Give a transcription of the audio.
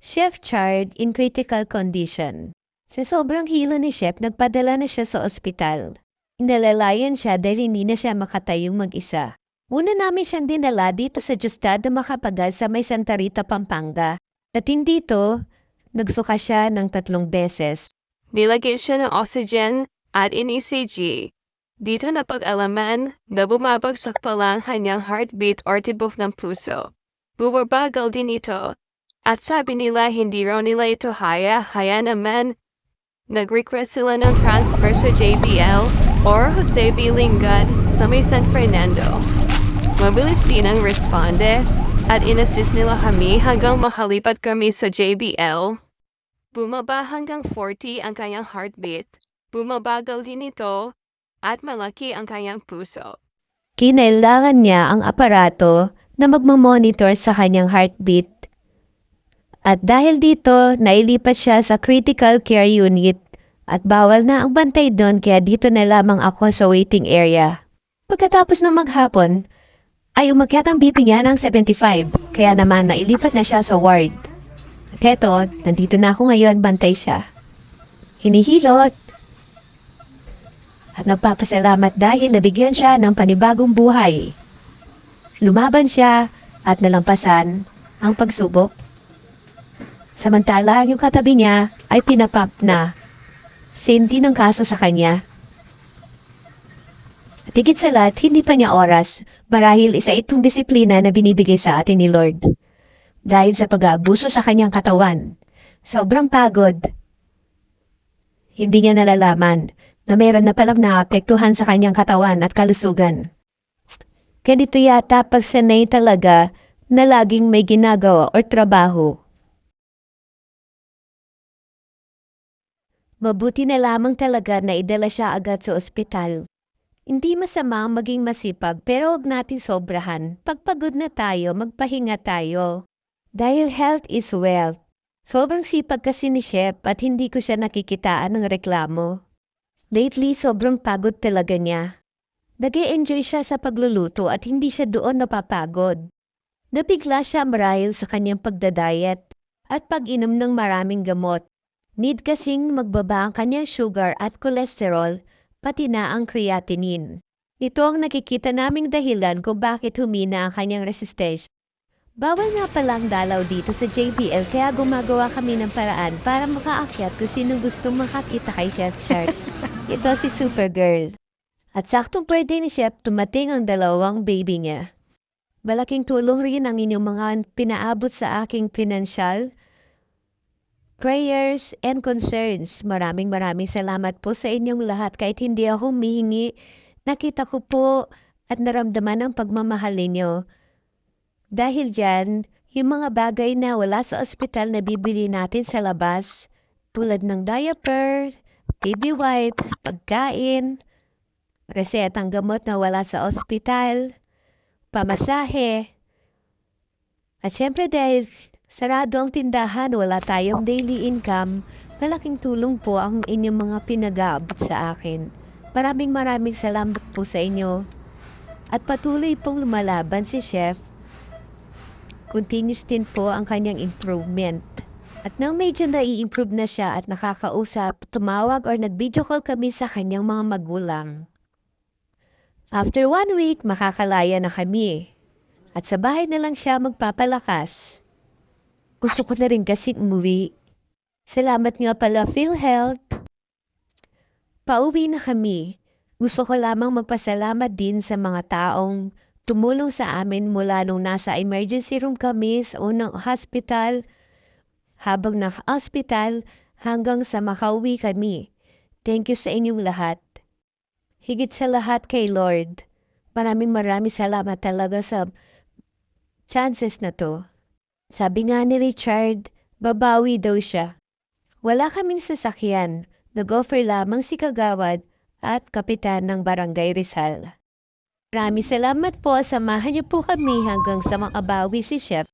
Chef Chard in critical condition. Sa sobrang hilo ni Chef, nagpadala na siya sa ospital. Inalalayan siya dahil hindi na siya makatayong mag-isa. Una namin siyang dinala dito sa Diosdado Macapagal sa may Santa Rita, Pampanga. At hindi dito, nagsuka siya ng 3 beses. Nilagyan siya ng oxygen at in-ECG. Dito napag-alaman na bumabagsak pa lang kanyang heartbeat or tibok ng puso. Bumabagal din ito. At sabi nila hindi raw nila ito haya naman. Nag-request sila ng transfer sa JBL or Jose B. Lingad sa may San Fernando. Mabilis din ang responde at inassist nila kami hanggang makalipat kami sa JBL. Bumaba hanggang 40 ang kanyang heartbeat, bumabagal din ito, at malaki ang kanyang puso. Kinailangan niya ang aparato na magmamonitor sa kanyang heartbeat. At dahil dito, nailipat siya sa critical care unit at bawal na ang bantay doon kaya dito na lamang ako sa waiting area. Pagkatapos ng maghapon, ay umakyat ang BP niya ng 75 kaya naman nailipat na siya sa ward. At eto, nandito na ako ngayon, bantay siya. Hinihilot. At nagpapasalamat dahil nabigyan siya ng panibagong buhay. Lumaban siya at nalampasan ang pagsubok. Samantala, yung katabi niya ay pinapap na. Senti ng kaso sa kanya. At higit sa lahat, hindi pa niya oras marahil isa itong disiplina na binibigay sa atin ni Lord. Dahil sa pag-aabuso sa kanyang katawan, sobrang pagod. Hindi niya nalalaman na meron na palang naapektuhan sa kanyang katawan at kalusugan. Ganito yata pag sanay talaga na laging may ginagawa o trabaho. Mabuti na lamang talaga na idala siya agad sa ospital. Hindi masama ang maging masipag pero huwag natin sobrahan. Pagpagod na tayo, magpahinga tayo. Dahil health is wealth. Sobrang sipag kasi ni Chef at hindi ko siya nakikitaan ng reklamo. Lately, sobrang pagod talaga niya. Nag-e-enjoy siya sa pagluluto at hindi siya doon napapagod. Nabigla siya marahil sa kanyang pagdadayet at pag-inom ng maraming gamot. Need kasing magbaba ang kanyang sugar at cholesterol, pati na ang creatinine. Ito ang nakikita naming dahilan kung bakit humina ang kanyang resistensya. Bawal nga palang dalaw dito sa JBL kaya gumagawa kami ng paraan para makaakyat kung sinong gustong makakita kay Chef Chart. Ito si Supergirl. At saktong birthday ni Chef, tumating ang 2 baby niya. Malaking tulong rin ang inyong mga pinaabot sa aking pinansyal, prayers and concerns. Maraming salamat po sa inyong lahat kahit hindi ako humihingi. Nakita ko po at naramdaman ang pagmamahal ninyo. Dahil dyan, yung mga bagay na wala sa ospital na bibili natin sa labas, tulad ng diaper, baby wipes, pagkain, resetang gamot na wala sa ospital, pamasahe. At syempre dahil sarado ang tindahan, wala tayong daily income, malaking tulong po ang inyong mga pinag-aabot sa akin. Maraming salamat po sa inyo. At patuloy pong lumalaban si Chef. Continuous din po ang kanyang improvement. At nang medyo nai-improve na siya at nakakausap, tumawag or nag-video call kami sa kanyang mga magulang. After 1 week, makakalaya na kami. At sa bahay na lang siya magpapalakas. Gusto ko na rin kasing umuwi. Salamat nga pala PhilHealth. Pauwi na kami. Gusto ko lamang magpasalamat din sa mga taong tumulong sa amin mula nung nasa emergency room kami sa unang hospital, habang naka-hospital hanggang sa makauwi kami. Thank you sa inyong lahat. Higit sa lahat kay Lord. Maraming salamat talaga sa chances na to. Sabi nga ni Richard, babawi daw siya. Wala kaming sasakyan. Nag-offer lamang si Kagawad at kapitan ng Barangay Rizal. Maraming salamat po. Samahan niyo po kami hanggang sa makabawi si Chef.